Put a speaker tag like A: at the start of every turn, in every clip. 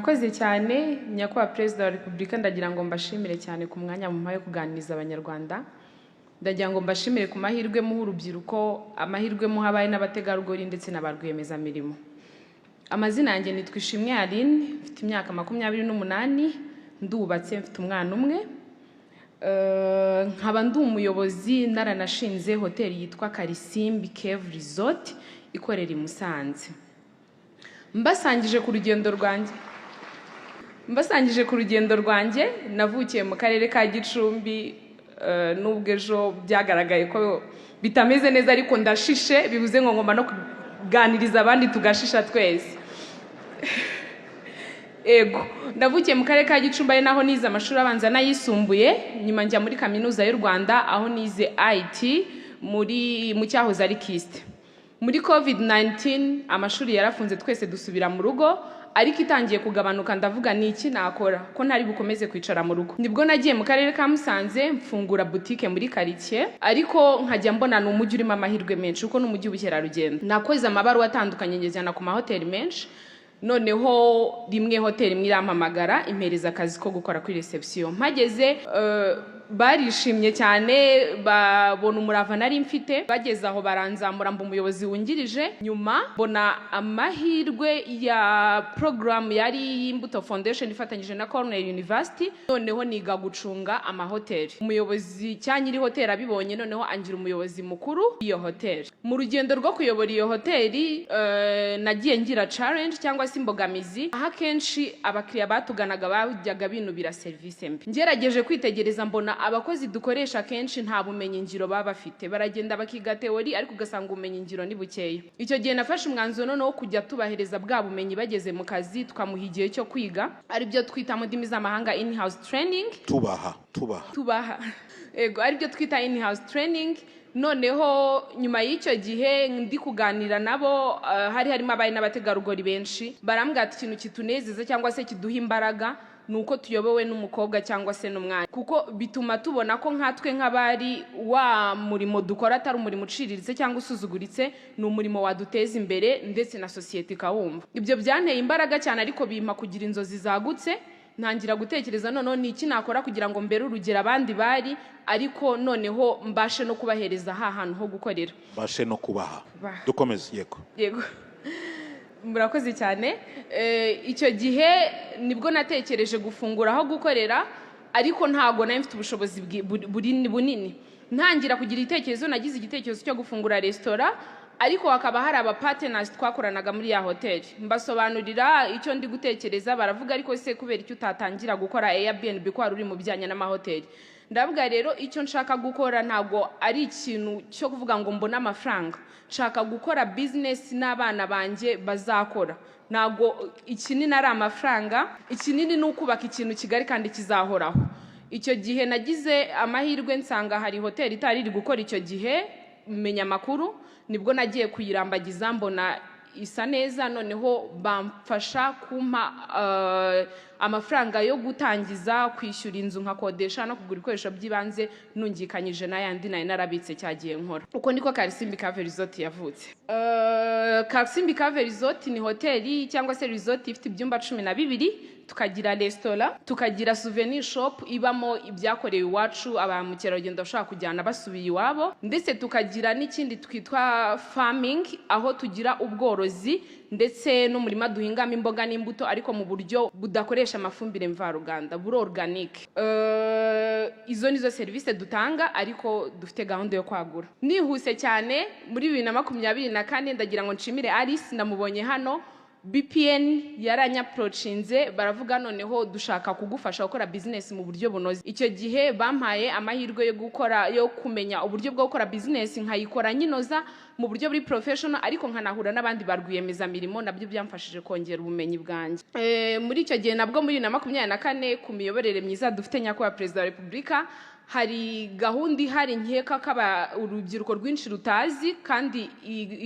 A: murakoze cyane nyakubahwa Perezida wa Repubulika, ndagira ngo mbashimire cyane ku mwanya mumpaye kuganiriza abanyarwanda. Ndagira ngo mbashimire ku mahirwe muha urubyiruko, amahirwe muha abari n'abategarugori ndetse n'abarwiyemezamirimo. Amazina yanjye nitwa Ishimwe Aline, mfite imyaka 28, ndubatse, mfite umwana umwe. Nkaba ndi umuyobozi naranashinze hoteli yitwa Karisimbi Cave Resort ikorera i Musanze. Mbasangije ku rugendo rwanjye navukiye mu karere ka Gicumbi, nubwo ejo byagaragaye ko bitameze neza ariko ndashishe, bivuze ngo ngomba no kuganiriza abandi tugashisha twese. Ego, navukiye mu karere ka Gicumbi ari naho nize amashuri abanza n'ayisumbuye, nyuma njya muri kaminuza y'u Rwanda aho nize IT mu cyahoze ari KIST. Muri COVID-19 amashuri yarafunze, twese dusubira mu rugo, ariko itangiye kugabanuka ndavuga ni iki nakora ko ntari bukomeze kwicara mu rugo. Nibwo nagiye mu karere ka Musanze mfungura boutique muri quartier, ariko nkajya mbona n'umujyi urimo amahirwe menshi uko n'umujyi w'ubukerarugendo. Nakoze amabaruwa atandukanye ngezana ku mahoteli menshi, noneho rimwe hoteli imwe irampamagara impereza akazi ko gukora kuri reception. Mpageze barishimye cyane, babona umurava nari mfite, bageze aho baranzamura mba umuyobozi wungirije. Nyuma mbona amahirwe ya program yari Imbuto Foundation ifatanyije na Cornell University, noneho niga gucunga amahoteli. Umuyobozi cyanyiri hoteli abibonye, noneho angira umuyobozi mukuru iyo hoteli. Mu rugendo rwo kuyobora iyo hoteli nagiye ngira challenge cyangwa se imbogamizi, aho akenshi abakiriya batuganaga bajyaga binubira service mbi. Ngerageje kwitegereza mbona abakozi dukoresha kenshi nta bumenyi ngiro baba bafite, baragenda bakiga teori ariko ugasanga ubumenyi ngiro ni bukeya. Icyo gihe nafashe umwanzuro noneho kujya tubahereza bwa bumenyi bageze mu kazi, tukamuha igihe cyo kwiga, ari byo twita mu ndimi z'amahanga in-house training. Tubaha ego, ari byo twita in-house training. Noneho nyuma y'icyo gihe ndi kuganira nabo, hari harimo abari n'abategarugori benshi, barambwira ati ikintu kitunezeza cyangwa se kiduha imbaraga nuko tuyobowe n'umukobwa cyangwa se n'umwana, kuko bituma tubona ko nkatwe nk'abari wa murimo dukora atari umurimo uciriritse cyangwa usuzuguritse, ni umurimo waduteza imbere ndetse na society ikawumva. Ibyo byanteye imbaraga cyane, ariko bimpa kugira inzozi zagutse. Ntangira gutekereza noneho ni iki nakora kugira ngo mbere urugero abandi bari, ariko noneho mbashe no kubahereza hantu ho gukorera, mbashe no kubaha. Dukomeze. Yego, murakoze cyane. Icyo gihe nibwo natekereje gufungura aho gukorera, ariko ntago nari mfite ubushobozi bunini. Ntangira kugira igitekerezo, nagize igitekerezo cyo gufungura restaurant, ariko hakaba hari aba partners twakoranaga muri ya hoteli. Mbasobanurira icyo ndi gutekereza, baravuga ariko se kubera icyo utatangira gukora Airbnb ko ari mu bijyanye n'amahoteli. Ndavuga rero icyo nshaka gukora ntago ari ikintu cyo kuvuga ngo mbona amafaranga, nshaka gukora business n'abana banjye bazakora. Ntago ikinini ari amafaranga, ikinini ni ukubaka ikintu kigari kandi kizahoraho. Icyo gihe nagize amahirwe nsanga hari hoteli itari iri gukora icyo gihe, menya makuru, nibwo nagiye kuyirambagiza mbona isa neza, noneho bamfasha kumpa amafaranga yo gutangiza kwishyura inzu, nkakodesha no kugura ibikoresho by'ibanze, nungikanyije n'ayandi nari narabitse cyagiye nkora. Uko niko Karisimbi Cave Resort yavutse. Karisimbi Cave Resort ni hoteli cyangwa se resort ifite ibyumba 12, tukagira restaurant, tukagira souvenir shop ibamo ibyakorewe iwacu aba mukerarugendo bashaka kujyana basubiye iwabo, ndetse tukagira n'ikindi twitwa farming, aho tugira ubworozi ndetse n'umurima duhingamo imboga n'imbuto, ariko mu buryo budakoresha amafumbire mvaruganda, buri organic. Izo nizo service dutanga, ariko dufite gahunda yo kwagura. Nihuse cyane, muri 2024 ndagira ngo nshimire Alice, ndamubonye hano. BPN yaranyaprochinze, baravuga noneho dushaka kugufasha gukora business mu buryo bunoze. Icyo gihe bampaye amahirwe yo kumenya uburyo bwo gukora business, nkayikora nyinoza mu buryo buri professional, ariko nkanahura n'abandi barwiyemeza mirimo, nabyo byamfashije kongera ubumenyi bwanjye. Muri icyo gihe nabwo muri 2024 ku miyoborere myiza dufite nyakubahwa Perezida wa Repubulika, hari gahunda ihari nkeka kaba urubyiruko rwinshi rutazi kandi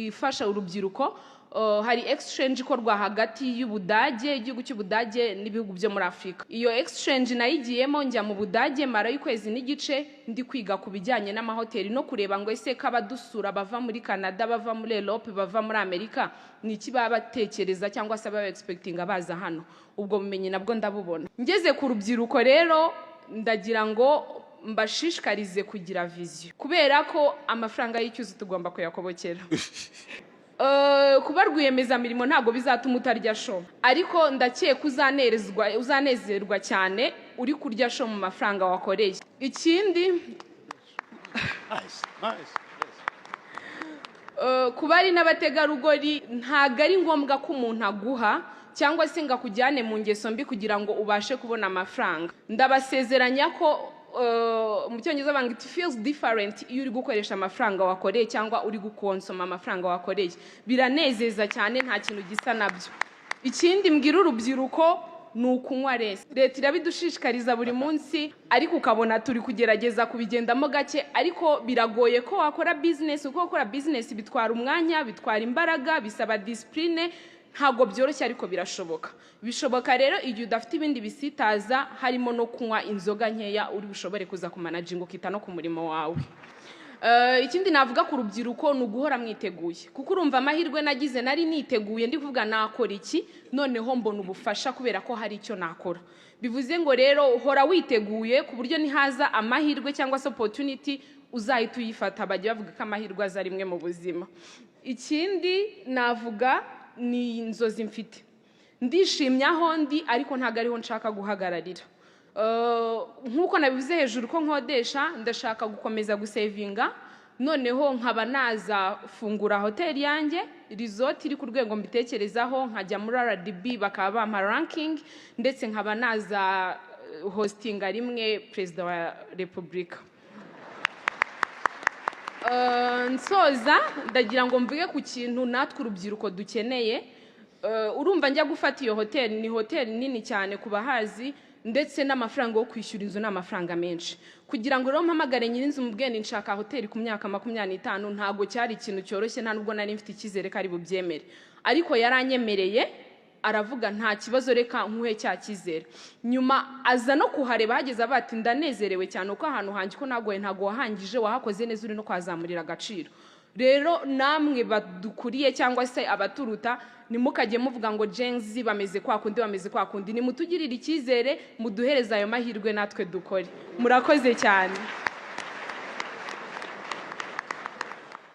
A: ifasha urubyiruko hari exchange ikorwa hagati igihugu cy'Ubudage n'ibihugu byo muri Afrika. Iyo exchange nayigiyemo njya mu Budage mara y'ukwezi n'igice ndi kwiga ku bijyanye n'amahoteli no kureba ngo ese kabadusura bava muri Canada, bava muri Europe, bava muri Amerika niki baba batekereza cyangwa se baba expecting abaza hano. Ubwo bumenyi nabwo ndabubona. Ngeze ku rubyiruko rero ndagira ngo mbashishikarize kugira vision kubera ko amafaranga y'icyuzi tugomba kuyakobokera. Kuba rwiyemezamirimo ntabwo bizatuma utarya show, ariko ndakeka uzanezerwa cyane uri kurya show mu mafaranga wakoreye. Ikindi kuba ari n'abategarugori ntabwo ari ngombwa ko umuntu aguha cyangwa se ngo akujyane mu ngeso mbi kugira ngo ubashe kubona amafaranga. Ndabasezeranya ko mu cyongereza banga it feels different iyo uri gukoresha amafaranga wakoreye cyangwa uri gukonsoma amafaranga wakoreye. Biranezeza cyane, nta kintu gisa nabyo. Ikindi mbwira urubyiruko ni ukunywa resi. Leta irabidushishikariza buri munsi, ariko ukabona turi kugerageza kubigendamo gake, ariko biragoye ko wakora business. Uko gukora business bitwara umwanya, bitwara imbaraga, bisaba discipline. Ntabwo byoroshye ariko birashoboka. Bishoboka rero igihe udafite ibindi bisitaza, harimo no kunywa inzoga nkeya, uri bushobore kuza ku managing ukita no ku murimo wawe. Ikindi navuga ku rubyiruko ni uguhora mwiteguye, kuko urumva amahirwe nagize nari niteguye ndi kuvuga nakora iki, noneho mbona ubufasha kubera ko hari icyo nakora. Bivuze ngo rero uhora witeguye ku buryo nihaza amahirwe cyangwa se opportunity uzahita uyifata. Bajya bavuga ko amahirwe aza rimwe mu buzima. Ikindi navuga ni inzozi mfite. Ndishimye aho ndi, ariko ntago ariho nshaka guhagararira. Nkuko nabivuze hejuru ko nkodesha, ndashaka gukomeza gusevinga, noneho nkaba naza fungura hoteli yanjye, resort iri ku rwego mbitekerezaho, nkajya muri RDB bakaba bampa ranking, ndetse nkaba naza hostinga rimwe Perezida wa Repubulika. Nsoza ndagira ngo mvuge ku kintu natwe urubyiruko dukeneye. Urumva njya gufata iyo hoteli, ni hoteli nini cyane ku bahazi, ndetse n'amafaranga yo kwishyura inzu n'amafaranga menshi. Kugira ngo rero mpamagare nyir'inzu mubwene nshaka hoteli ku myaka 25 ntago cyari ikintu cyoroshye, nta nubwo nari mfite icyizere ko ari bubyemere, ariko yaranyemereye, aravuga nta kibazo reka nkuhe cya cyizere. Nyuma aza no kuhareba, hageze abati ndanezerewe cyane uko ahantu hanjye ko nagoye ntago wahangije, wahakoze neza, uri no kwazamurira agaciro. Rero namwe badukuriye cyangwa se abaturuta, nimukajye muvuga ngo Jenzi bameze kwa kundi, nimutugirire icyizere, muduhereza ayo mahirwe natwe dukore. Murakoze cyane.